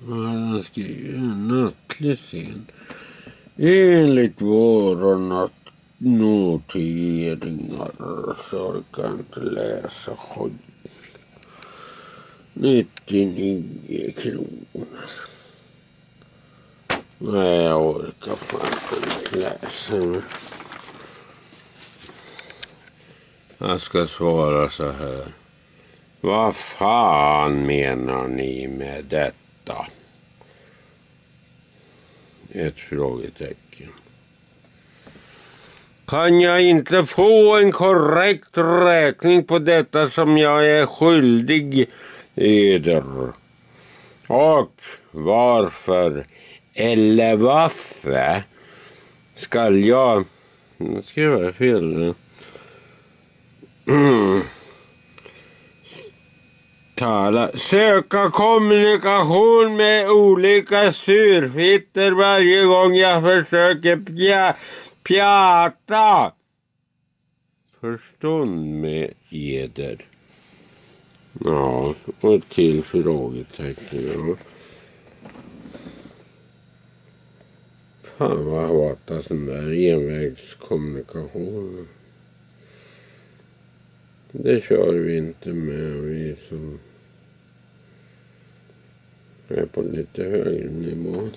Han skriver nattlig scen. Enligt våra noteringar så orkar jag inte läsa skit. 99 kronor. Nej, jag orkar fan inte läsa. Jag ska svara så här. Vad fan menar ni med detta? Ett frågetecken. Kan jag inte få en korrekt räkning på detta som jag är skyldig eder? Och varför eller varför skall jag skriva fel? Söka kommunikation med olika surfitter varje gång jag försöker pjata. Förstånd med eder. Ja, och till frågetecken. Fan vad jag hatar sån där envägskommunikation. Det kör vi inte med, vi som är på lite högre nivå.